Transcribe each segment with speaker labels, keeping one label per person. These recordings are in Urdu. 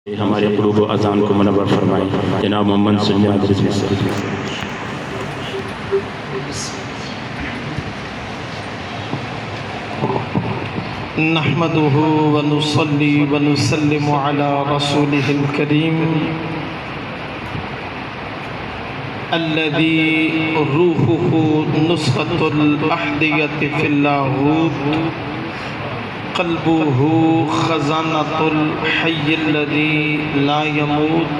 Speaker 1: ہمارے قلوب و اذان کو منور فرمائیں جناب محمد صلی اللہ علیہ وسلم۔
Speaker 2: نحمده ونصلي ونسلم على رسوله الكريم الذي روحه نسخة الأحدية في اللاهوت قلبه خزانة الحي الذي لا يموت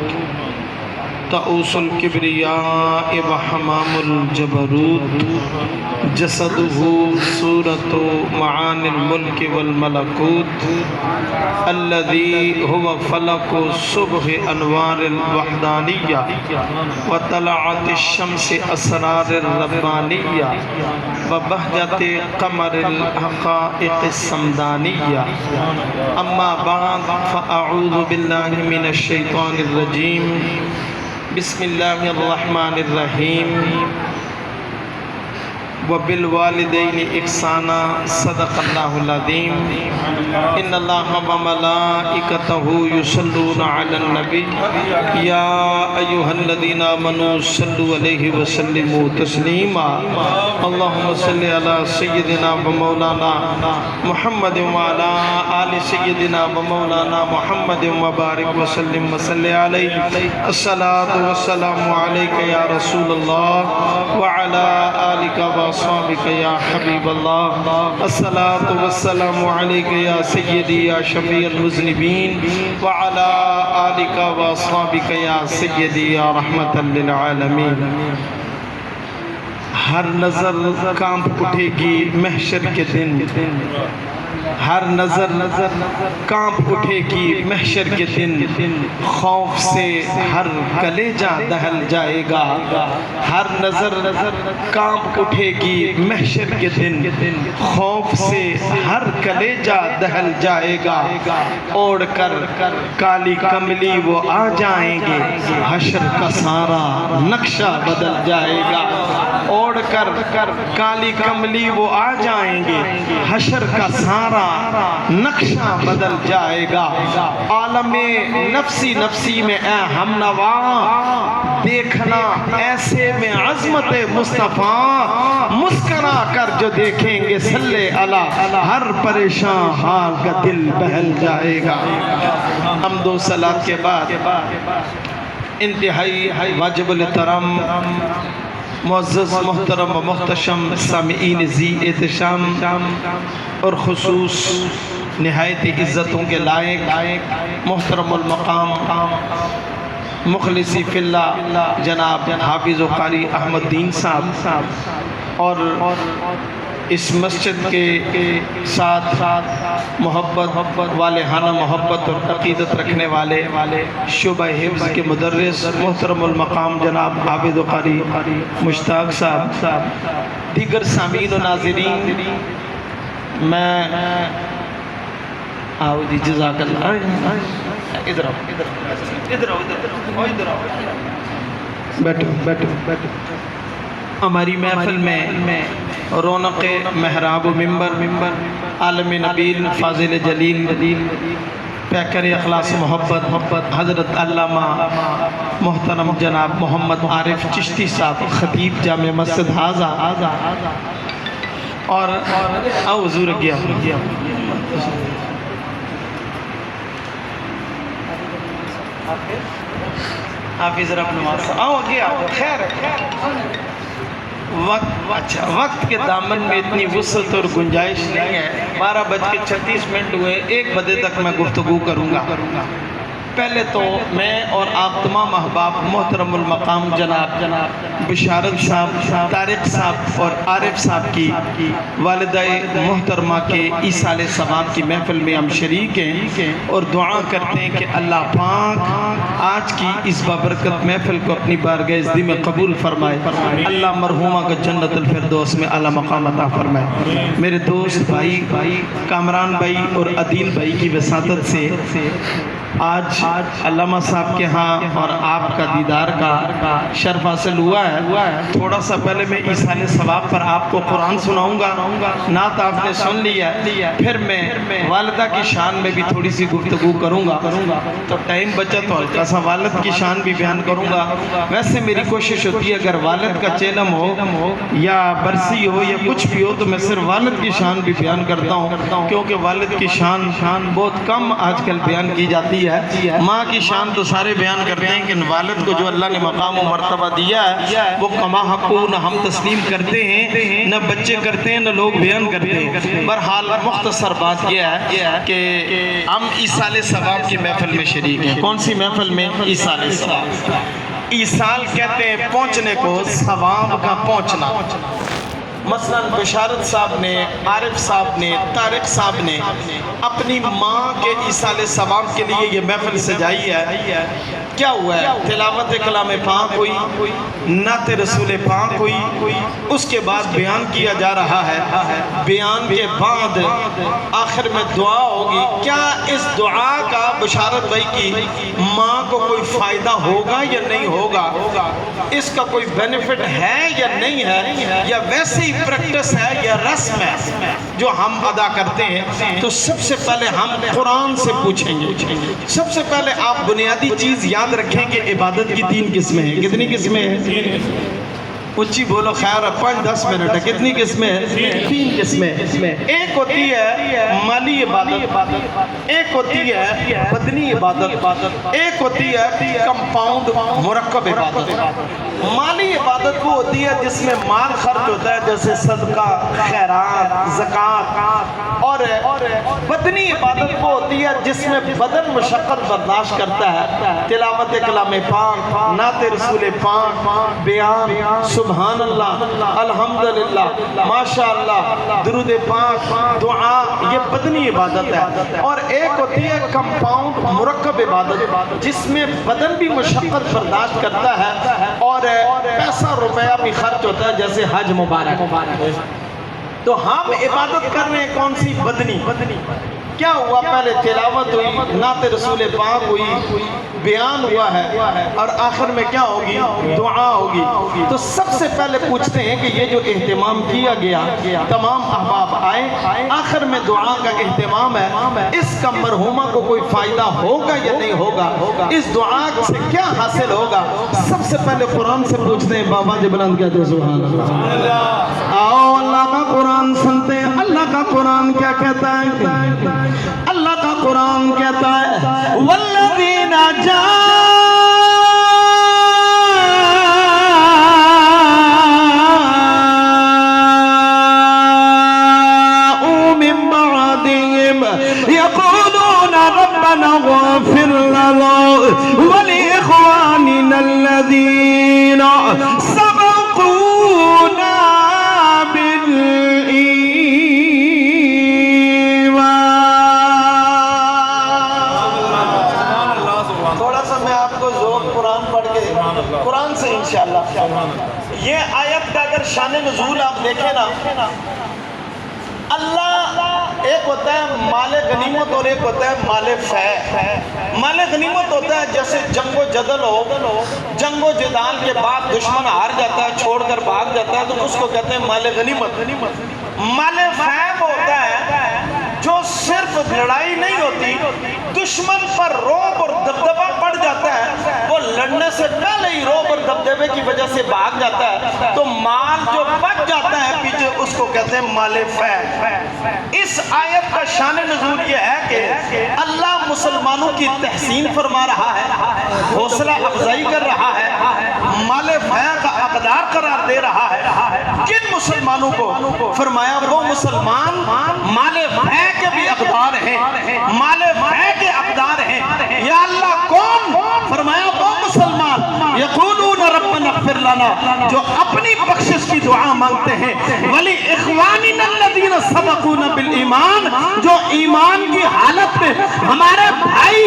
Speaker 2: طاؤوس الكبرياء وحمام الجبروت جسده صورة معاني الملك والملكوت الذي هو فلك الصبح أنوار الوحدانية وطلعت الشمس أسرار الربانية وبهجة قمر الحقائق السمدانية أما بعد فأعوذ بالله من الشيطان الرجيم بسم الله الرحمن الرحيم وبالوالدين إحسانا صدق الله العظيم إن الله وملائكته يصلون على النبي يا أيها الذين آمنوا صلوا عليه وسلموا تسليما اللهم صل على سيدنا ومولانا محمد وعلى آل سيدنا ومولانا محمد وبارك وسلم وصل عليه الصلاة والسلام عليك يا رسول الله وعلى آلك وأصحابك يا حبيب الله الصلاة والسلام عليك يا سيدي يا شفيع المذنبين وعلى آلك وأصحابك يا سيدي يا رحمة للعالمين۔ ہر نظر کانپ اٹھے گی محشر کے دن، ہر نظر کانپ اٹھے گی محشر کے دن، خوف سے ہر کلیجہ دہل جائے گا۔ ہر نظر کانپ اٹھے گی محشر کے دن، خوف سے ہر کلیجہ دہل جائے گا۔ اوڑھ کر کالی کملی وہ آ جائیں گے، حشر کا سارا نقشہ بدل جائے گا۔ اوڑھ کر کالی کملی وہ آ جائیں گے، حشر کا سارا نقشہ بدل جائے گا۔ عالم نفسی نفسی میں اے ہم نوا، دیکھنا ایسے میں عظمت مصطفیٰ، مسکرا کر جو دیکھیں گے صلی اللہ، ہر پریشان حال کا دل بہل جائے گا۔ حمد و صلاۃ کے بعد انتہائی واجب الاحترام معزز محترم و محتشم سامعین ذی احتشام اور خصوص نہایت عزتوں کے لائق محترم المقام مخلصی فی اللہ جناب حافظ و قاری احمد دین صاحب اور اس مسجد کے ساتھ محبت والہانہ محبت اور عقیدت رکھنے والے شعبہ حفظ کے مدرس محترم المقام جناب حافظ و قاری مشتاق صاحب، دیگر سامعین و ناظرین، میں آؤ جی جزاک اللہ، ادھر بیٹھو۔ ہماری محفل میں رونق محراب و ممبر عالم نبیل فاضل جلیل پیکر اخلاص محبت حضرت علامہ محترم جناب محمد عارف چشتی صاحب خطیب جامع مسجد حاضر اور حضور گیا حافظ رب نواز آؤ گیا خیر وقت کے دامن میں اتنی وسعت اور گنجائش نہیں ہے۔ 12:36 ہوئے، 1 بجے تک میں گفتگو کروں گا۔ پہلے تو میں اور آپ تمام احباب محترم المقام جناب بشارت صاحب، طارق صاحب اور عارف صاحب کی والدہ محترمہ کے ایصال ثواب کی محفل میں ہم شریک ہیں اور دعا کرتے ہیں کہ اللہ پاک آج کی اس بابرکت محفل کو اپنی بارگاہ عزت میں قبول فرمائے۔ اللہ مرحومہ کو جنت الفردوس میں اعلیٰ مقام عطا فرمائے۔ میرے دوست بھائی کامران بھائی اور عدیل بھائی کی وساطت سے آج علامہ صاحب کے ہاں اور آپ کا دیدار کا شرف حاصل ہوا ہے. تھوڑا سا پہلے میں ایصال ثواب پر آپ کو قرآن سناؤں گا. نعت آپ نے سن لیا, پھر میں والدہ کی شان میں بھی تھوڑی سی گفتگو کروں گا. تو ٹائم بچا تو ہلکا سا والد کی شان بھی بیان کروں گا. ویسے میری کوشش ہوتی ہے اگر والد کا چینم ہو یا برسی ہو یا کچھ بھی ہو تو میں صرف والد کی شان بھی بیان کرتا ہوں, کیونکہ والد کی شان بہت کم آج کل بیان کی جاتی ہے. ماں کی شان تو سارے بیان کرتے ہیں کہ والد کو جو اللہ نے مقام و مرتبہ دیا ہے وہ کما حقو نہ ہم تسلیم کرتے ہیں, نہ بچے کرتے ہیں, نہ لوگ بیان کرتے ہیں. بہرحال مختصر بات یہ ہے کہ ہم ایصال ثواب کی محفل میں شریک ہیں. کون سی محفل میں؟ ایصال ثواب. ایصال کہتے ہیں پہنچنے کو, ثواب کا پہنچنا. مثلا بشارت صاحب نے, عارف صاحب نے, طارق صاحب نے اپنی ماں کے ایصال ثواب کے لیے یہ محفل سجائی ہے. کیا ہوا ہے؟ تلاوت کلام پاک ہوئی, نعت رسول پاک ہوئی, اس کے بعد بیان کیا جا رہا ہے. بیان کے بعد آخر میں دعا ہوگی. کیا اس دعا کا بشارت بھائی کی ماں کو کوئی فائدہ ہوگا یا نہیں ہوگا؟ اس کا کوئی بینیفٹ ہے یا نہیں ہے, یا ویسے ہی پریکٹس ہے یا رسم ہے جو ہم ادا کرتے ہیں؟ تو سب سے پہلے ہم قرآن سے پوچھیں گے. سب سے پہلے آپ بنیادی چیز یاد رکھیں کہ عبادت کی 3 قسمیں ہیں. کتنی قسمیں ہیں؟ اچھی بولو, خیر 5-10 منٹ ہے. کتنی قسمیں ہیں؟ 3 قسمیں. ایک ہوتی ہے مالی عبادت, ایک ہوتی ہے بدنی عبادت, ایک ہوتی ہے کمپاؤنڈ مرکب عبادت. مالی عبادت وہ ہوتی ہے جس میں مال خرچ ہوتا ہے, جیسے صدقہ, خیرات, زکوٰۃ. اور بدنی عبادت وہ ہوتی ہے جس میں بدن مشقت برداشت کرتا ہے. تلاوت کلام پاک, نعت رسول پاک, بیان, سبحان اللہ, الحمدللہ, ماشاءاللہ, درود پاک, دعا, یہ بدنی عبادت ہے. اور ایک ہوتی ہے کمپاؤنڈ مرکب عبادت جس میں بدن بھی مشقت برداشت کرتا ہے اور پیسہ روپیہ بھی خرچ ہوتا ہے, جیسے حج مبارک. تو ہم عبادت کر رہے ہیں کون سی؟ بدنی. کیا ہوا؟ پہلے تلاوت ہوئی, نعت رسول پاک ہوئی, بیان ہوا ہے, اور آخر میں کیا ہوگی؟ دعا ہوگی. تو سب سے پہلے پوچھتے ہیں کہ یہ جو اہتمام کیا گیا, تمام احباب آئے, آخر میں دعا کا اہتمام ہے, اس کا مرحومہ کو کوئی فائدہ ہوگا یا نہیں ہوگا؟ اس دعا سے کیا حاصل ہوگا؟ سب سے پہلے قرآن سے پوچھتے ہیں. بابا جی بلند کہتے ہیں سبحان اللہ. آؤ اللہ کا قرآن سنتے ہیں. اللہ کا قرآن کیا کہتا ہے؟ اللہ کا قرآن کہتا ہے والذین جاءوا من بعدهم يقولون ربنا اغفر لنا ولإخواننا الذين سبقونا قرآن سے انشاءاللہ. یہ آیت کا اگر شان نزول آپ دیکھیں نا, اللہ ایک ہوتا ہے مال غنیمت اور ایک ہوتا ہے مال فیح. مال غنیمت ہوتا ہے جیسے جنگ و جدل ہو, جنگ و جدال کے بعد دشمن ہار جاتا ہے, چھوڑ کر بھاگ جاتا ہے, تو اس کو کہتے ہیں مال غنیمت. مال فیح ہوتا ہے جو صرف لڑائی نہیں ہوتی, دشمن پر رعب اور دبدبہ پڑ جاتا ہے, وہ لڑنے سے پہلے ہی رعب اور دبدبے کی وجہ سے بھاگ جاتا ہے, تو مال جو بچ جاتا ہے پیچھے اس کو کہتے ہیں مال فیح. اس آیت کا شان نزول یہ ہے کہ اللہ مسلمانوں کی تحسین فرما رہا ہے, حوصلہ افزائی کر رہا ہے, مال فیح کا حقدار قرار دے رہا ہے. جن مسلمانوں کو فرمایا وہ مسلمان مال فیح کے بھی حقدار ہیں, مال فیح کے حقدار ہیں. یا اللہ کون؟ فرمایا وہ مسلمان یقولون ربنا اغفر لنا, جو اپنی بخشش کی دعا مانگتے ہیں, ولی اخواننا الذین سبقونا بالایمان, جو ایمان کی حالت میں ہمارے بھائی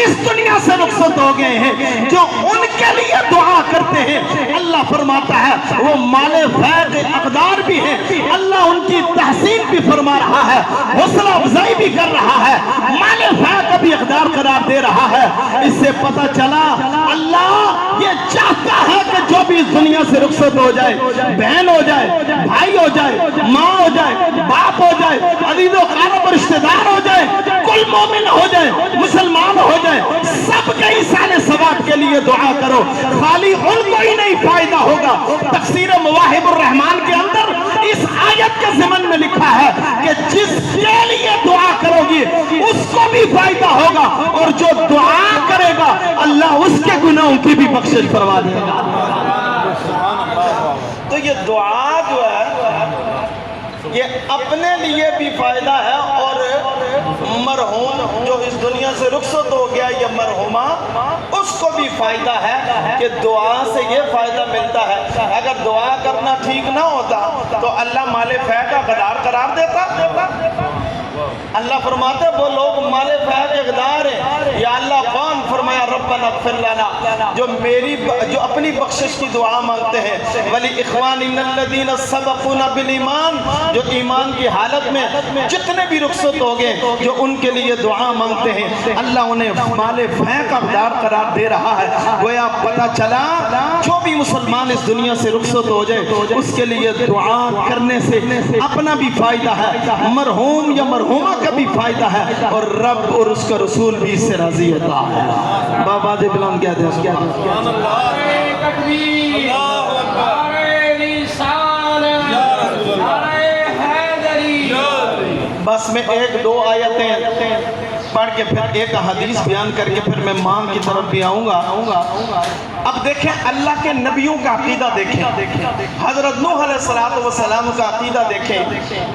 Speaker 2: اس دنیا سے رخصت ہو گئے ہیں جو ان کے لیے دعا کرتے ہیں اللہ فرماتا ہے وہ مال فیض اقدار بھی ہیں اللہ ان کی تحسین بھی فرما رہا ہے حوصلہ افزائی بھی کر رہا ہے مال فیض کا بھی اقدار قرار دے رہا ہے اس سے پتہ چلا اللہ یہ چاہتا ہے کہ جو بھی اس دنیا سے رخصت ہو جائے بہن ہو جائے بھائی ہو جائے ماں ہو جائے باپ ہو جائے عزیز و قارب اور رشتہ دار ہو جائے کل مومن ہو جائے مسلمان ہو جائے سب کے ایصال ثواب کے لیے دعا کرو خالی ان کو ہی نہیں فائدہ ہوگا تفسیر مواہب الرحمان کے اندر اس آیت کے ضمن میں لکھا ہے کہ جس کے لیے دعا کرو گی اس کو بھی فائدہ ہوگا اور جو دعا کرے گا اللہ اس کے گناہوں کی بھی بخشش فرما دے گا تو یہ دعا جو ہے یہ اپنے لیے بھی فائدہ ہے اور مرحوم جو اس دنیا سے رخصت ہو گیا یہ مرحومہ اس کو بھی فائدہ ہے کہ دعا سے یہ فائدہ ملتا ہے اگر دعا کرنا ٹھیک نہ ہوتا تو اللہ مال فیض کا غدار قرار دیتا اللہ فرماتے وہ لوگ مال فیض کے غدار ہیں یا اللہ کون فرمایا ربنا اغفر لنا جو اپنی بخشش کی دعا مانگتے ہیں ولی اخواننا الذین سبقونا بالایمان جو ایمان کی حالت میں جتنے بھی رخصت ہو گئے جو ان کے لیے دعا مانگتے ہیں اللہ انہیں مال فیض کا غدار قرار دے رہا ہے گویا پتہ چلا جو بھی مسلمان اس دنیا سے رخصت ہو جائے اس کے لیے دعا کرنے سے اپنا بھی فائدہ ہے مرحوم یا مرحومہ کا بھی فائدہ ہے اور رب اور اس کا رسول بھی اس سے راضی ہوتا ہے بابا دے بلند کیا دے سبحان اللہ تکبیر نعرہ رسالت نعرہ حیدری بس میں ایک دو آیتیں پڑھ کے پھر ایک حدیث بیان کر کے پھر میں ماں کی طرف بھی آؤں گا اب دیکھیں اللہ کے نبیوں کا عقیدہ دیکھیں حضرت نوح علیہ السلام کا عقیدہ دیکھیں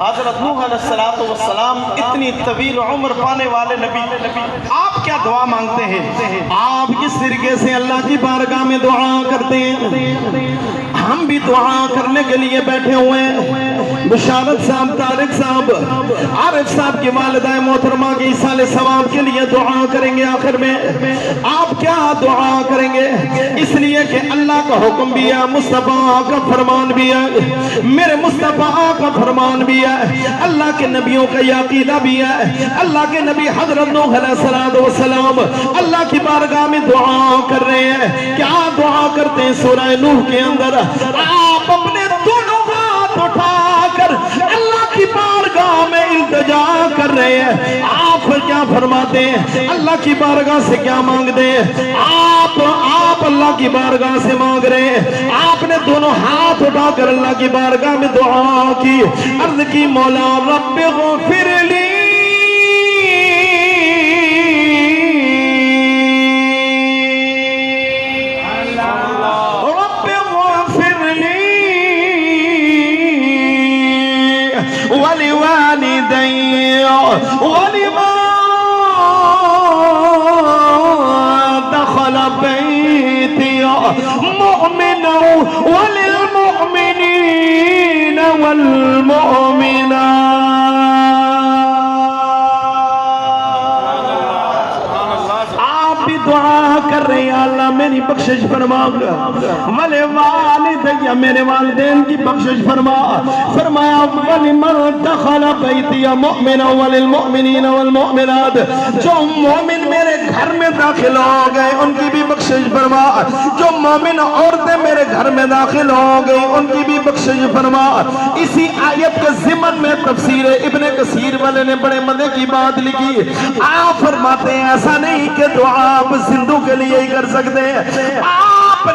Speaker 2: حضرت نوح علیہ السلام اتنی طویل عمر پانے والے نبی آپ کیا دعا مانگتے ہیں آپ کس طریقے سے اللہ کی بارگاہ میں دعا کرتے ہیں ہم بھی دعا کرنے کے لیے بیٹھے ہوئے ہیں بشارت صاحب طارق صاحب عارف صاحب کی والدہ محترمہ کی ایصال ثواب کے لیے دعا کریں گے آخر میں آپ کیا دعا کریں گے اس لیے کہ اللہ کا حکم بھی ہے مصطفیٰ کا فرمان بھی ہے میرے مصطفیٰ کا فرمان بھی ہے اللہ کے نبیوں کا یہ عقیدہ بھی ہے اللہ کے نبی حضرت نوح علیہ السلام اللہ کی بارگاہ میں دعا کر رہے ہیں کیا دعا کرتے ہیں سورہ نوح کے اندر آپ اپنے دونوں ہاتھ اٹھا کر اللہ کی بارگاہ میں التجا کر رہے ہیں آپ کیا فرماتے ہیں اللہ کی بارگاہ سے کیا مانگتے ہیں آپ اللہ کی بارگاہ سے مانگ رہے ہیں آپ نے دونوں ہاتھ اٹھا کر اللہ کی بارگاہ میں دعا کی عرض کی مولا رب اغفر لی ولوالدي ولمن دخل بيتي مؤمنا وللمؤمنين والمؤمنات دعا کر رہے ہیں اللہ میری بخشش فرما ولی والدی میرے والدین کی بخشش فرما فرمایا ولمن دخل بیتی مؤمنا وللمؤمنین والمؤمنات جو مومن میرے گھر میں داخل ہو گئے ان کی بھی بخشش فرما جو مومن عورتیں میرے گھر میں داخل ہو گئی ان کی بھی بخشش فرما اسی آیت کے ضمن میں تفسیر ابن کثیر والے نے بڑے مزے کی بات لکھی آپ فرماتے ہیں ایسا نہیں کہ دعا آپ زندوں کے لیے ہی کر سکتے ہیں آپ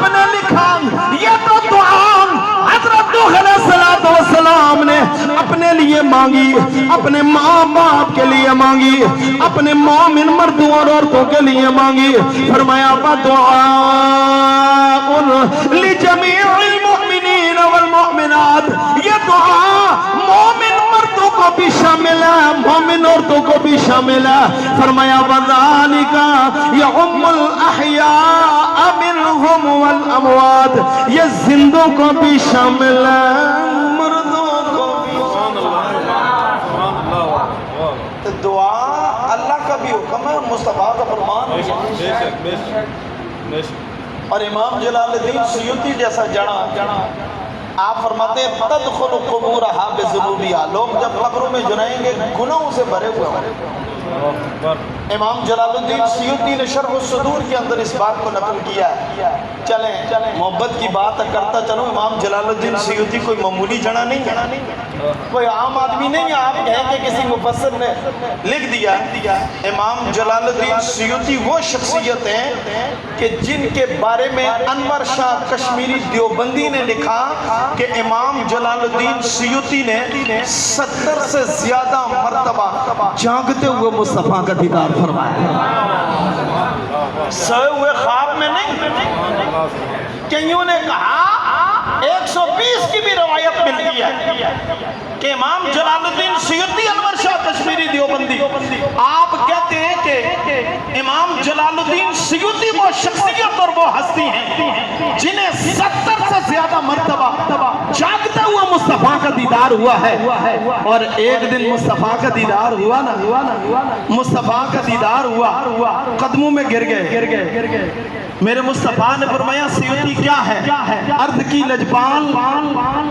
Speaker 2: نے لکھا یہ تو دعا حضرت نوح علیہ السلام نے اپنے لیے مانگی اپنے ماں باپ کے لیے مانگی اپنے مومن مردوں اور عورتوں کے لیے مانگی فرمایا دعا لجمیع المؤمنین والمؤمنات یہ دعا مومن مردوں کو بھی شامل ہے مومن عورتوں کو بھی شامل ہے فرمایا وَذَلِكَ يَعُمُّ الْأَحْيَاءَ مِنْهُمْ وَالْأَمْوَاتِ یہ زندوں کو بھی شامل ہے مردوں کو بھی شامل ہے دعا اللہ کا بھی حکم ہے مصطفیٰ کا فرمان ہے۔ اور امام جلال الدین سیوطی جیسا جڑا آپ فرماتے ہیں تدخل قبورہا بذنوبہا، لوگ جب قبروں میں جنائیں گے گناہوں سے بھرے ہوئے ہوں۔ امام جلال الدین سیوطی نے شرح الصدور کے اندر اس بات کو نقل کیا ہے۔ چلیں محبت کی بات کرتا چلو، امام جلال الدین سیوطی کوئی معمولی جڑا نہیں ہے، کوئی عام آدمی نہیں ہے آپ کہیں کہ کسی مفسر نے لکھ دیا۔ امام جلال الدین سیوطی وہ شخصیت ہیں کہ جن کے بارے میں انور شاہ کشمیری دیوبندی نے لکھا کہ امام جلال الدین سیوطی نے 70 سے زیادہ مرتبہ جاگتے ہوئے مصطفیٰ کا دیدار فرمایا، سوئے ہوئے خواب میں نہیں۔ کئیوں نے کہا 120 کی بھی روایت ملتی ہے کہ امام جلال الدین سیوطی انور شاہ کشمیری دیوبندی آپ کہتے ہیں کہ امام جلال الدین سیوطی وہ شخصیت اور وہ ہستی ہیں جنہیں 70 سے زیادہ مرتبہ جاگتے ہوئے مصطفیٰ کا دیدار ہوا ہے۔ اور ایک دن مصطفیٰ کا دیدار ہوا نا، مصطفیٰ کا دیدار ہوا، قدموں میں گر گئے۔ میرے مصطفیٰ نے فرمایا سیوطی کیا ہے؟ عرض کی لجپال،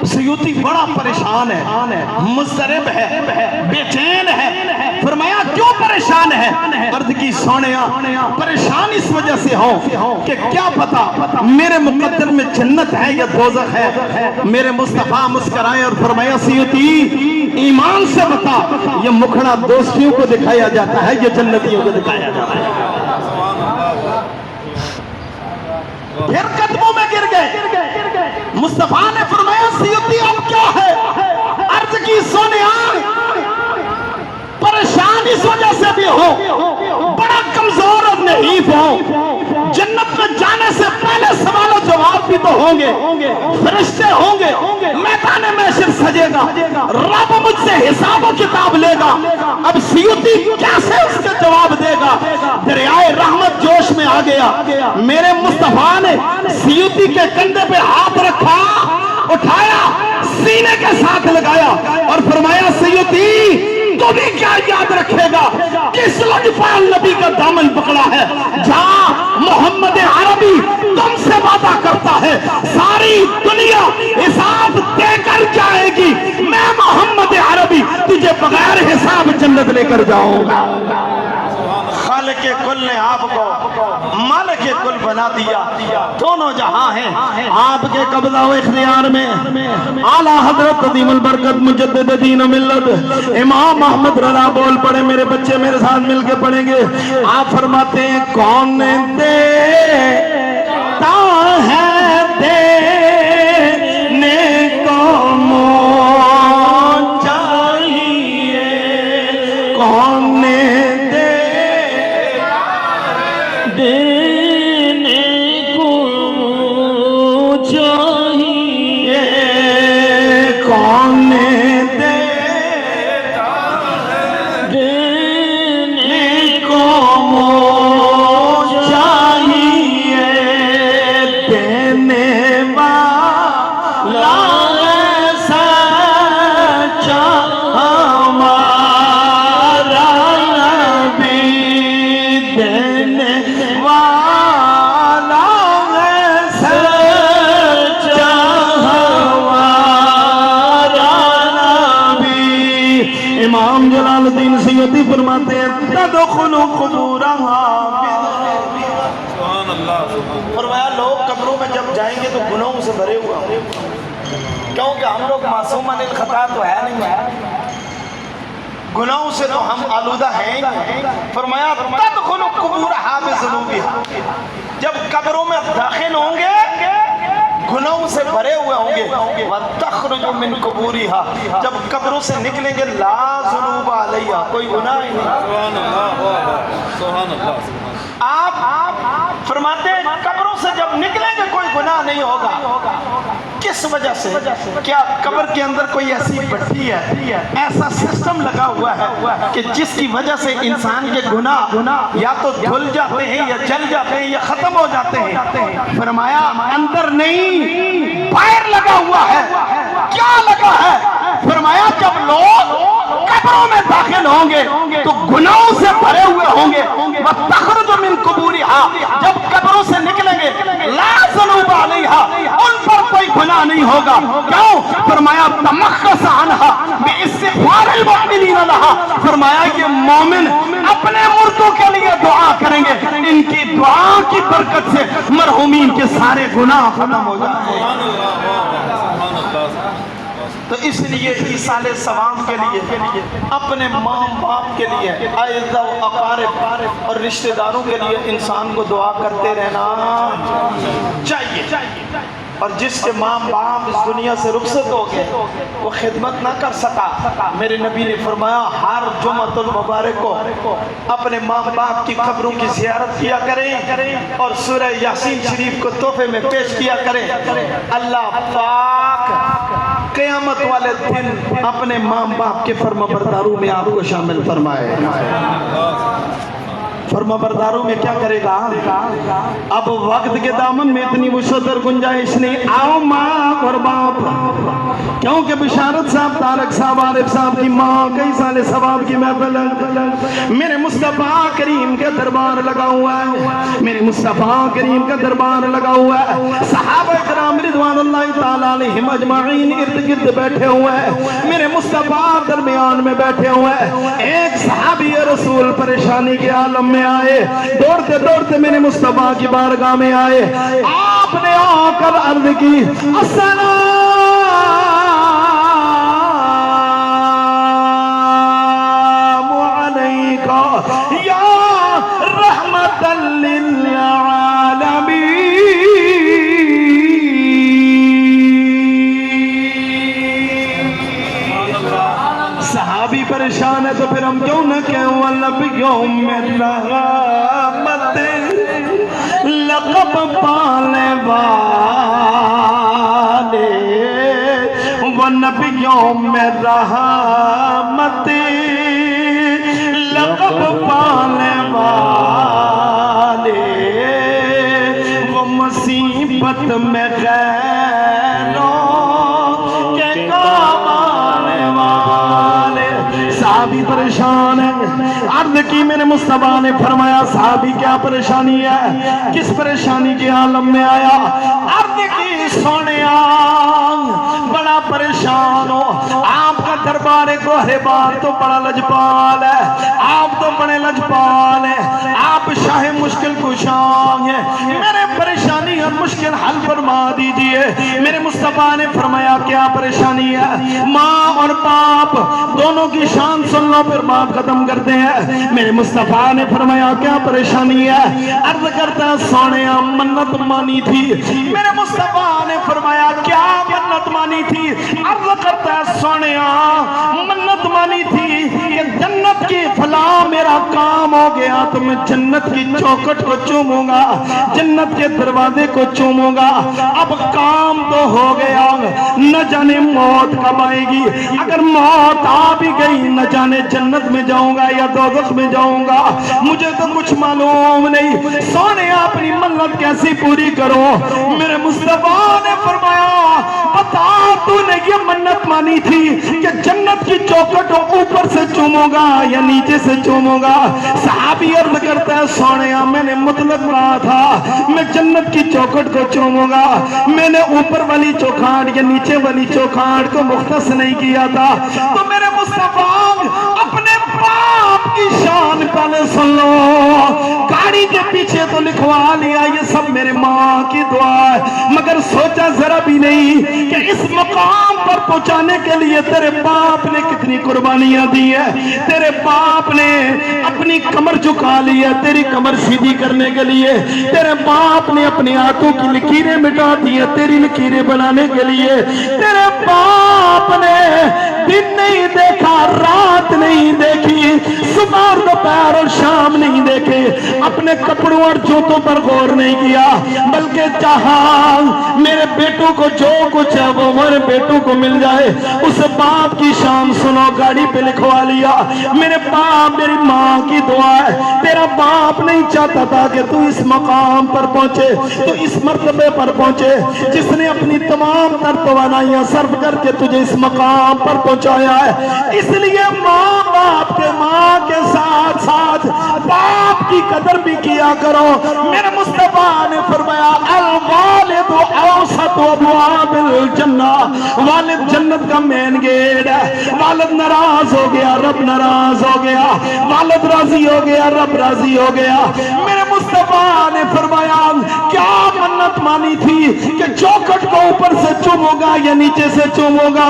Speaker 2: سیوطی بڑا پریشان ہے، مضطرب ہے، بے چین ہے۔ فرمایا کیوں پریشان ہے؟ عرض کی سونیا پریشان اس وجہ سے ہوں کہ کیا پتا میرے مقدر میں جنت ہے یا دوزخ ہے۔ میرے مصطفیٰ مسکرائے اور فرمایا سیوطی ایمان سے بتا، یہ مکھڑا دوستیوں کو دکھایا جاتا ہے یہ جنتیوں کو دکھایا جاتا ہے۔ پھر قدموں میں گر گئے۔ مصطفیٰ نے فرمایا سیوطی اب کیا ہے؟ عرض کی سونیا پریشان اس وجہ سے بھی ہو، بڑا کمزور اور ضعیف ہو، جنت میں جانے سے پہلے سوال و جواب بھی تو ہوں گے، فرشتے ہوں گے، میدان محشر سجے گا، رب مجھ سے حساب و کتاب لے گا۔ اب سیوطی کیسے اس کے جواب دے گا؟ دریائے رحمت جوش میں آ گیا۔ میرے مصطفیٰ نے سیوطی کے کندھے پہ ہاتھ رکھا، اٹھایا، سینے کے ساتھ لگایا اور فرمایا سیوطی تو بھی کیا یاد رکھے گا؟ کس لجپال نبی کا دامن پکڑا ہے جہاں محمد عربی تم سے وعدہ کرتا ہے ساری دنیا حساب دے کر جائے گی، میں محمد عربی تجھے بغیر حساب جنت لے کر جاؤں گا۔ خالق کل نے آپ کو مالک کل بنا دیا، دونوں جہاں ہیں آپ کے قبضہ و اختیار میں۔ اعلیٰ حضرت عظیم البرکت مجدد دین و ملت امام احمد رضا بول پڑے، میرے بچے میرے ساتھ مل کے پڑھیں گے۔ آپ فرماتے ہیں کون دیتا ہے دینے کو منہ چاہیے، کون دینے کو چاہیے، کون دینے کو چاہیے، دینے والا سچا ہمارا نبی، دینے والا سچا ہمارا نبی۔ امام جلال الدین سیوطی فرماتے ہیں تدخلوا قبورہا، فرمایا لوگ قبروں میں جب جائیں گے تو گناہوں سے بھرے ہوئے ہوں گے، کیونکہ ہم لوگ معصوم عن الخطا تو ہے نہیں، گناہوں سے تو ہم آلودہ ہیں۔ فرمایا تدخلوا قبورہا بذنوبہا، جب قبروں میں داخل ہوں گے گناہوں سے بھرے ہوئے ہوں گے۔ وَتَخْرُجُ مِنْ قُبُورِهَا، جب قبروں سے نکلیں گے لا ذنوب علیہا، کوئی گناہ ہی نہیں۔ آپ فرماتے ہیں قبروں سے جب نکلیں گے کوئی گناہ نہیں ہوگا۔ کس وجہ سے؟ کیا قبر کے اندر کوئی ایسی پٹی ہے، ایسا سسٹم لگا ہوا ہے کہ جس کی وجہ سے انسان کے گناہ یا تو دھل جاتے ہیں یا جل جاتے ہیں یا ختم ہو جاتے ہیں؟ فرمایا اندر نہیں باہر لگا ہوا ہے۔ کیا لگا ہے؟ فرمایا جب لوگ
Speaker 3: قبروں میں داخل ہوں گے تو گناہوں سے بھرے ہوئے ہوں گے وَتَخْرُجُ مِن قُبُورِهَا جب قبروں سے نکلیں گے لَا ذُنُوبَ عَلَيْهَا ان پر کوئی گناہ نہیں ہوگا کیوں فرمایا تَمَخَّصَ عَنْهَا بِإِسْتِغْفَارِ الْمُؤْمِنِينَ لَهَا فرمایا یہ مومن اپنے مردوں کے لیے دعا کریں گے ان کی دعا کی برکت سے مرحومین کے سارے گناہ ختم ہو جائیں گے تو اس لیے ایصال ثواب کے لیے اپنے ماں باپ کے لیے اعزا و اقارب اور رشتہ داروں کے لیے انسان کو دعا کرتے رہنا چاہیے اور جس کے ماں باپ اس دنیا سے رخصت ہو گئے وہ خدمت نہ کر سکا میرے نبی نے فرمایا ہر جمعۃ المبارک کو اپنے ماں باپ کی قبروں کی زیارت کیا کریں اور سورہ یاسین شریف کو تحفے میں پیش کیا کریں اللہ پاک قیامت والے دن اپنے ماں باپ کے فرما برداروں میں آپ کو شامل فرمائے فرما برداروں میں کیا کرے گا اب وقت کے دامن میں اتنی وسعت اور گنجائش نہیں آؤ ماں اور باپ کیونکہ بشارت صاحب طارق صاحب عارف صاحب کی ماں کئی سال ثواب کی محفل میرے مصطفیٰ کریم کا دربار لگا ہوا ہے میرے مصطفیٰ کریم کا دربار لگا ہوا ہے صحابہ کرام رضوان اللہ تعالیٰ علیہم اجمعین ارد گرد بیٹھے ہوئے ہیں میرے مصطفیٰ درمیان میں بیٹھے ہوئے ہیں ایک صحابی رسول پریشانی کے عالم میں آئے دوڑتے دوڑتے میرے مصطفیٰ کی بارگاہ میں آئے آپ نے آ کر عرض کی السلام علیکہ یا رحمت للعالمین صحابی پریشان ہے تو پھر ہم کیوں نہ کہیں وَنَبِيُّ مِن رَحْمَتِ لقب پانے والے وَنَبِيُّ مِن رحمت لقب پانے والے وہ مصیبت میں غیروں کے کام آنے والے صحابی پریشان ہے عرض کی میرے مصطفیٰ نے فرمایا صحابی کیا پریشانی ہے کس پریشانی کے عالم میں آیا عرض کی سونیا بڑا پریشان ہو آپ کا دربار گوہربار تو بڑا لجپال ہے آپ تو بڑے لجپال ہیں آپ شاہ مشکل کشاں ہیں میرے پریشانی اور مشکل حل فرما دیجئے میرے مصطفیٰ نے فرمایا کیا پریشانی ہے ماں اور باپ دونوں کی شان سن لو پھر بات ختم کرتے ہیں میرے مصطفیٰ نے فرمایا کیا پریشانی ہے عرض کرتا ہے سونیا منت مانی تھی میرے مصطفیٰ نے فرمایا کیا منت مانی تھی عرض کرتا ہے سونیا منت مانی تھی کہ جنت کی فلاں میرا کام ہو گیا تو میں جنت کی چوکٹ کو چوموں گا جنت کے دروازے کو چوموں گا اب کام تو ہو گیا نہ جانے موت کب آئے گی اگر موت آ بھی گئی نہ جانے جنت میں جاؤں گا یا دوزخ میں جاؤں گا مجھے تو کچھ معلوم نہیں سونے اپنی منت کیسی پوری کرو میرے مصطفیٰ نے فرمایا بتا تو نے یہ منت مانی تھی کہ جنت کی چوکٹ اوپر سے چوموں گا یا نیچے سے چوموں گا صحابی عرض کرتا ہے سونیا میں نے مطلق کہا تھا میں جنت کی چوکٹ کو چوموں گا میں نے اوپر والی چوکھاٹ یا نیچے والی چوکھاٹ کو مختص نہیں کیا تھا تو میرے مصطفیٰ اپنے باپ کی شان پہلے سن لو گاڑی کے پیچھے تو لکھوا لیا یہ سب میرے ماں کی دعا ہے مگر سوچا ذرا بھی نہیں کہ اس مقام پر پہنچانے کے لیے تیرے باپ نے کتنی قربانیاں دی ہے تیرے باپ نے اپنی کمر جھکا لی ہے تیری کمر سیدھی کرنے کے لیے تیرے باپ نے اپنے ہاتھوں کی لکیریں مٹا دی ہے تیری لکیریں بنانے کے لیے تیرے باپ نے دن نہیں دیکھا رات نہیں دیکھی صبح اور دوپہر اور شام نہیں دیکھے اپنے کپڑوں اور جوتوں پر غور نہیں کیا بلکہ چاہا میرے بیٹوں کو جو کچھ ہے وہ میرے بیٹوں کو مل جائے اس باپ کی شان سنو گاڑی پہ لکھوا لیا میرے باپ میری ماں کی دعا ہے تیرا باپ نہیں چاہتا تھا کہ تو اس مقام پر پہنچے تو اس مرتبے پر پہنچے جس نے اپنی تمام تر توانائیاں صرف کر کے تجھے اس مقام پر پہنچایا ہے. اس لیے ماں کے ساتھ ساتھ باپ کی قدر بھی کیا کرو. میرے مصطفیٰ نے فرمایا الوالد اوسط ابواب الجنہ، والد جنت کا مین گیٹ ہے. والد ناراض ہو گیا رب ناراض ہو گیا، والد راضی ہو گیا رب راضی ہو گیا. میرے مصطفیٰ نے فرمایا کیا منت مانی تھی کہ چوکھٹ کو اوپر سے چوموں گا یا نیچے سے چوموں گا؟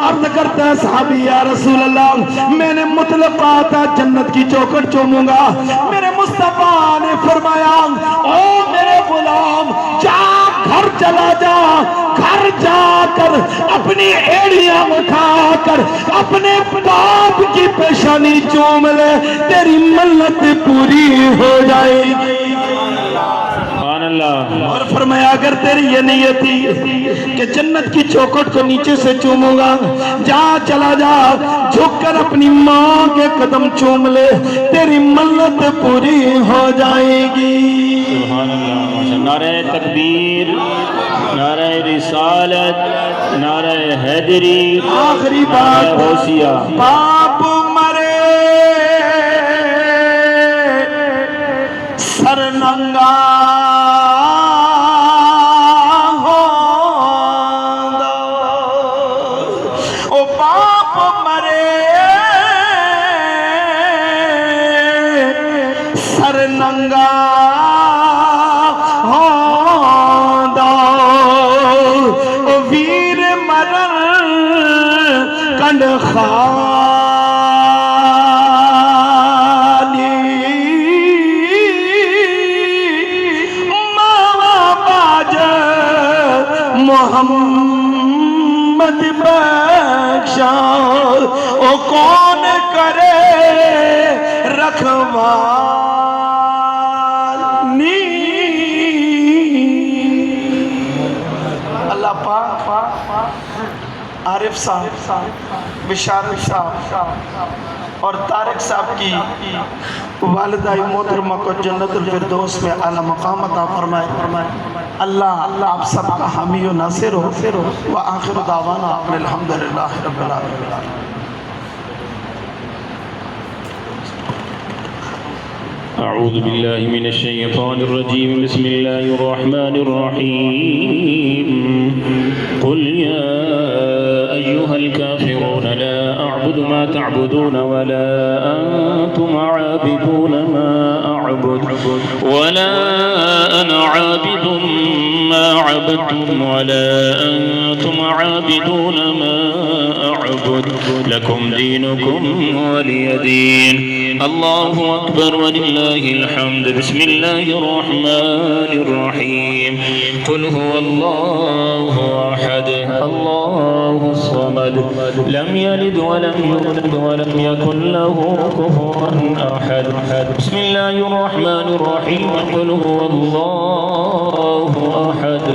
Speaker 3: عرض کرتا ہے صحابی یا رسول اللہ میں نے مطلب کہا تھا جنت کی چوکھٹ چوموں گا. میرے مصطفیٰ نے فرمایا او میرے غلام جا گھر چلا جا، گھر جا کر اپنی ایڑیاں اٹھا کر اپنے باپ کی پیشانی چوم لے، تیری منت پوری ہو جائے گی. اور فرمایا اگر تیری یہ نیت تھی کہ جنت کی چوکھٹ کو نیچے سے چوموں گا، جا چلا جا جھک کر اپنی ماں کے قدم چوم لے، تیری منت پوری ہو جائے گی.
Speaker 1: سبحان اللہ. نعرہ تکبیر، نعرہ رسالت، نعرہ حیدری.
Speaker 3: آخری بات
Speaker 1: غوثیہ.
Speaker 3: باپ مرے سر ننگا خالی ماما باج محمد بخشا او کون کرے رکھوالی. اللہ پاک عارف صاحب، بشارت صاحب اور طارق صاحب کی والدہ محترمہ کو جنت الفردوس میں اعلی مقام عطا فرمائے. اللہ آپ سب کا حامی و ناصر ہو. وآخر دعوانا الحمدللہ رب العالمین.
Speaker 1: أعوذ بالله من الشيطان الرجيم. بسم الله الرحمن الرحيم. قل يا أيها الكافرون لا أعبد ما تعبدون ولا أنتم عابدون ما أعبد ولا أنا عابد ما عبدتم ولا أنتم عابدون ما أعبد لكم دينكم ولي دين. الله أكبر ولله الحمد. بسم الله الرحمن الرحيم. قل هو الله أحد الله الصمد لم يلد ولم يولد ولم يكن له كفوا أحد. بسم الله الرحمن الرحيم. قل هو الله أحد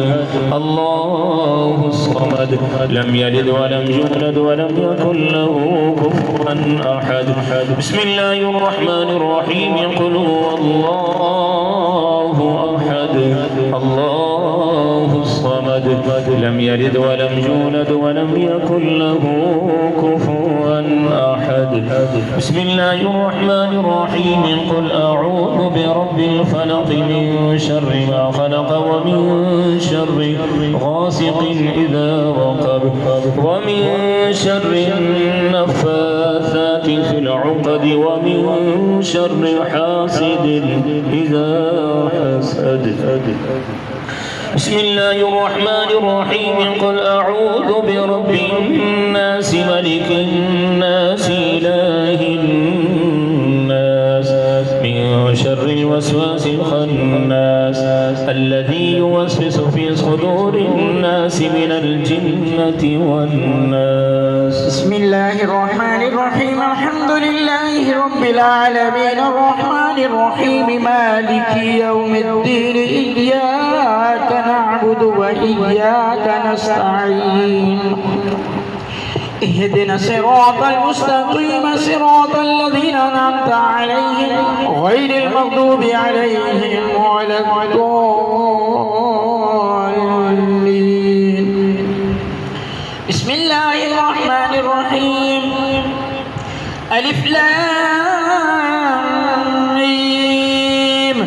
Speaker 1: الله الصمد لم يلد ولم يولد ولم يكن له كفوا أحد. بسم الله الرحمن الرحيم. قل هو الله أحد الله الصمد لم يلد ولم يولد ولم يكن له كفوا أحد. بسم الله الرحمن الرحيم. قل أعوذ برب الفلق من شر ما خلق ومن شر غاسق إذا وقب ومن شر النفاثات في العقد ومن شر حاسد إذا حسد. بسم الله الرحمن الرحيم. قل أعوذ برب الناس ملك الناس إله الناس من شر الوسواس الخناس الذي يوسوس في صدور الناس من الجنة والناس.
Speaker 4: بسم الله الرحمن الرحيم. الحمد لله رب العالمين الرحمن الرحيم مالك يوم الدين إياك نعبد وإياك نستعين اهدنا الصراط المستقيم صراط الذين أنعمت عليهم غير المغضوب عليهم ولا الضالين. بسم الله الرحمن الرحيم. الف لام میم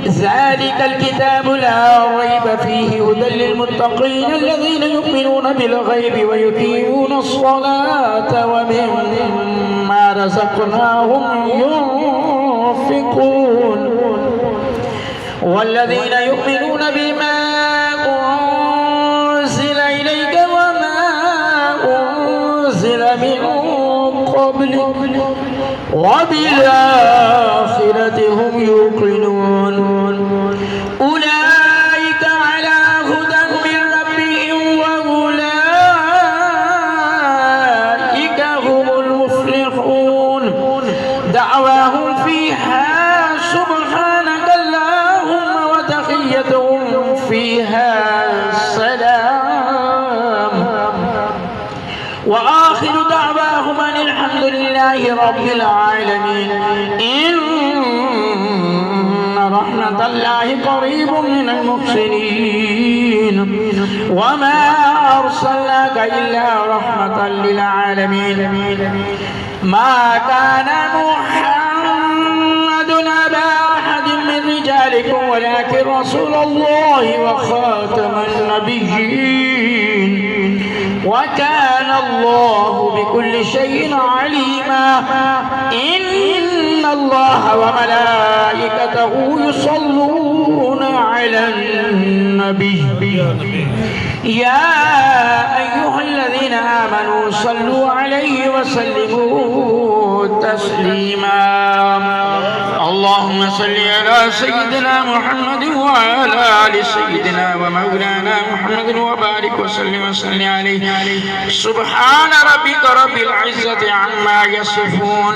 Speaker 4: ذلك الكتاب لا ريب فيه هدى للمتقين الذين يؤمنون بالغيب ويقيمون الصلاة ومما رزقناهم ينفقون والذين يؤمنون بما أنزل إليك وما أنزل من قبلك وبالآخرة هم يوقنون أولئك على هدى من ربهم وأولئك هم المفلحون دعواهم فيها سبحانك اللهم وتحيتهم فيها سلام وآخر دعواهم أن الحمد لله رب العالمين إن رحمة الله قريب من المحسنين وما أرسلناك إلا رحمة للعالمين ما كان محمد أبا أحد من رجالكم ولكن رسول الله وخاتم النبيين وكان الله بكل شيء عليما إن الله وملائكته يصلون على النبي يا أيها الذين آمنوا صلوا عليه وسلموا تسليما اللهم صل على سيدنا محمد وعلى آل سيدنا ومولانا محمد وبارك وسلم عليه سبحان ربك رب العزة عما يصفون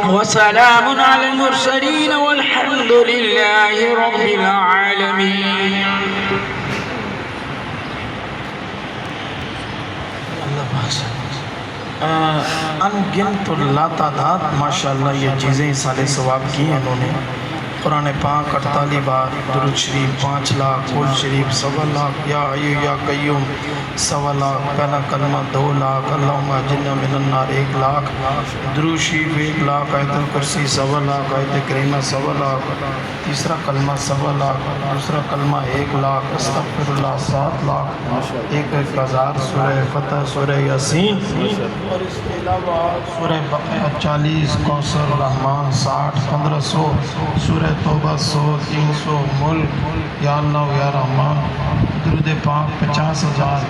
Speaker 4: وسلام على المرسلين والحمد لله رب العالمين
Speaker 2: انگنت لا تعداد ماشاءاللہ یہ چیزیں سالے ثواب کی ہیں انہوں نے قرآن پاک 48 بار درود شریف 5 لاکھ قل شریف 1.25 لاکھ یا حی یا قیوم 1.25 لاکھ پہلا کلمہ 2 لاکھ اللہم اجرنا من النار 1 لاکھ درود شریف 1 لاکھ آیت الکرسی 1.25 لاکھ آیت کریمہ 1.25 لاکھ تیسرا کلمہ 1.25 لاکھ دوسرا کلمہ 1 لاکھ استغفر اللہ 7 لاکھ 1000 سورہ فتح سورہ یاسین اور اس کے علاوہ سورہ بقرہ 40 کوثر رحمان 60 1500 سورہ توبہ 100 300 ملک یا اللہ یا رحمان درود پاک 50,000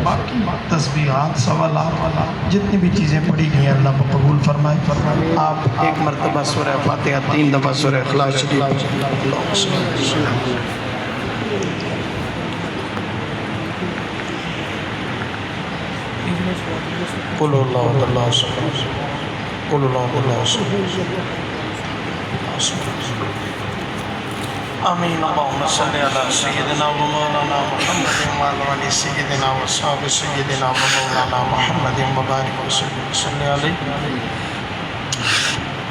Speaker 2: باقی تسبیحات 1.25 لاکھ جتنی بھی چیزیں پڑھی گئی ہیں اللہ کو قبول فرمائے آپ ایک مرتبہ سورہ فاتحہ 3 دفعہ سورہ اخلاص شریف قل اللہ اللہ صلی قل اللہ اللہ صلی آمین اللہم صلی علی سیدنا و مولانا محمد وعلی آل سیدنا و صحاب سیدنا و مولانا محمد مبارک وسلم صلی علیہ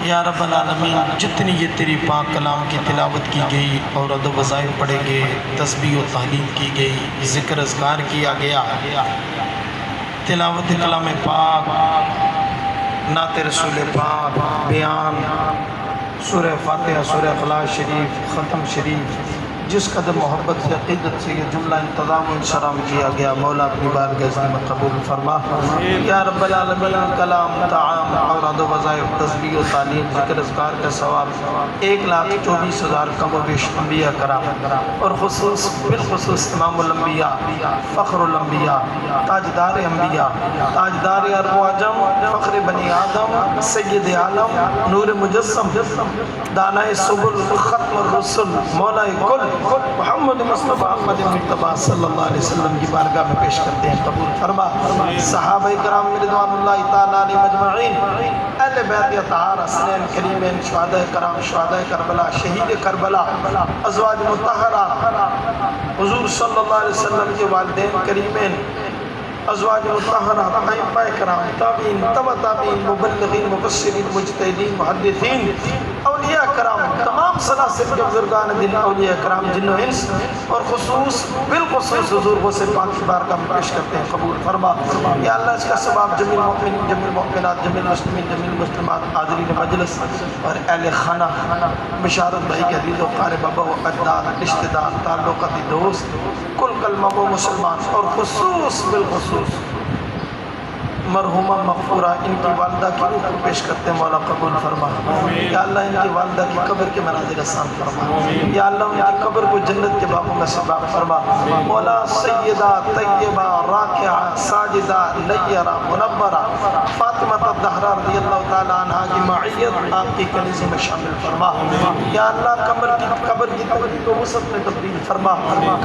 Speaker 2: یا رب العالمین جتنی یہ تیری پاک کلام کی تلاوت کی گئی اور ادب وظائف پڑھے گئے تسبیح و تحلیل کی گئی ذکر اذکار کیا گیا تلاوت کلام پاک نعت رسول پاک بیان سورہ فاتحہ سورہ اخلاص شریف ختم شریف جس قدر محبت سے عقیدت سے یہ جملہ انتظام و انشرام کیا گیا مولا اپنی بارگاہ میں قبول فرما یا رب العالمین کلام طعام اور ادب وظائف تسبیح و تعلیم ذکر اذکار کا ثواب 1,24,000 کم و بیش انبیاء کرام اور بالخصوص امام الانبیاء فخر الانبیاء تاجدار انبیاء تاجدار ارب و عجم فخر بنی آدم سید عالم نور مجسم دانائے سبل ختم الرسل مولا کل محمد مصطفیٰ احمد مرتبہ صلی اللہ علیہ وسلم کی بارگاہ میں پیش کرتے ہیں قبول فرما صحابہ کرام رضوان اللہ تعالیٰ علیہ مجمعین اہل بیت اطہار حسنین کریمین شہداء کرام شہداء کربلا شہید کربلا ازواج مطہرہ حضور صلی اللہ علیہ وسلم کے والدین کریمین ازواج مطہرہ ائمہ کرام تابعین تبع تابعین مبلغین مفسرین مجتہدین محدثین اولیاء کرام تمام تمام سلاسل کے بزرگان دین اولیاء کرام جن و انس اور خصوص بالخصوص حضور غوث پاک کی بارگاہ میں پیش کرتے ہیں، قبول فرما یا اللہ۔ اس کا ثواب جمیل مومنین، جمیل مومنات، جمیل مسلمین، جمیل مسلمات، حاضرین مجلس اور اہل خانہ بشارت بھائی کے عزیز و قارب بابا و اجداد، رشتہ دار، تعلقاتی دوست، کل کلمہ و مسلمان اور خصوص بالخصوص مرحومہ مغفورہ ان کی والدہ کی روح کو پیش کرتے ہیں، مولا قبول فرما یا اللہ۔ ان کی والدہ کی قبر کے مناظر آسان فرما یا اللہ۔ ان کی قبر کو جنت کے باغوں میں سے باغ فرما مولا۔ سیدہ طیبہ راکعہ ساجدہ لیرہ منورہ فاطمہ الزہرا رضی اللہ تعالیٰ عنہا کی معیت آپ کی کنیزے میں شامل فرما یا اللہ۔ قبر کی تنگی کو وسعت میں تبدیل فرما،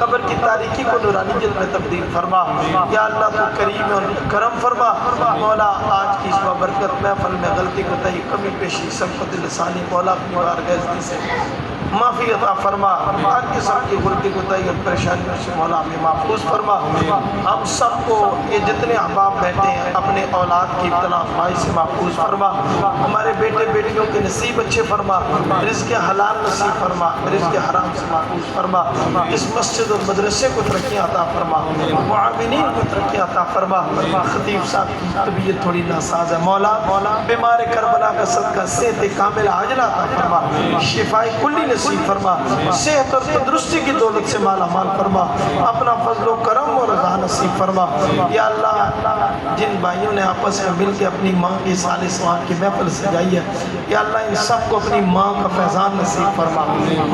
Speaker 2: قبر کی تاریکی کو نورانیت میں تبدیل فرما یا اللہ۔ تو کریم اور کرم فرما مولا۔ آج کی اس بابرکت محفل میں غلطی کوتاہی کمی پیشی سبقت لسانی مولا اپنی بارگاہ سے معافی عطا فرما۔ ہر قسم کی غلطی کوتاہی اور پریشانیوں سے مولا ہمیں محفوظ فرما۔ ہم سب کو یہ جتنے احباب بیٹھے ہیں اپنے اولاد کی ابتلا آزمائش سے محفوظ فرما۔ ہمارے بیٹے بیٹیوں کے نصیب اچھے فرما، رزق حلال نصیب فرما، رزق حرام سے محفوظ فرما۔ اس مسجد اور مدرسے کو ترقیاں عطا فرما، معاونین کو ترقیاں عطا فرما۔ خطیب صاحب کی طبیعت تھوڑی ناساز ہے مولا، بیمار کربلا کا صدقہ صحت کامل عاجلہ عطا فرما، شفاء کلی نصیب فرما، صحت اور تندرستی کی دولت سے مالا مال فرما، اپنا فضل و کرم اور رضا نصیب فرما یا اللہ۔ جن بھائیوں نے آپس میں مل کے اپنی ماں کی سال سوان کی محفل سجائی ہے یا اللہ، ان سب کو اپنی ماں کا فیضان نصیب فرما،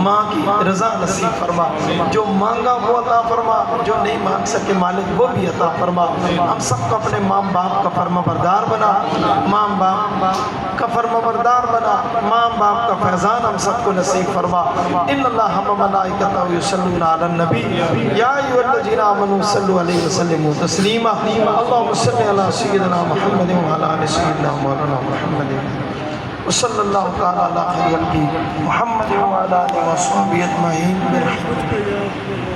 Speaker 2: ماں کی رضا نصیب فرما۔ جو مانگا وہ عطا فرما، جو نہیں مانگ سکے مالک وہ بھی عطا فرما۔ ہم سب کو اپنے ماں باپ کا فرما بردار بنا، ماں باپ کا فرما بردار بنا، ماں باپ کا فیضان ہم سب کو نصیب فرما۔ ان اللہ و ملائکتہ یصلون علی النبی یا ایھا الذین آمنوا صلوا علیہ وسلموا تسلیما۔ اللهم صل علی سیدنا محمد وعلی آل سیدنا مولانا محمد وصلی اللہ تعالی علی خیر خلقہ محمد وعلی آلہ وصحبہ اجمعین برحمتک۔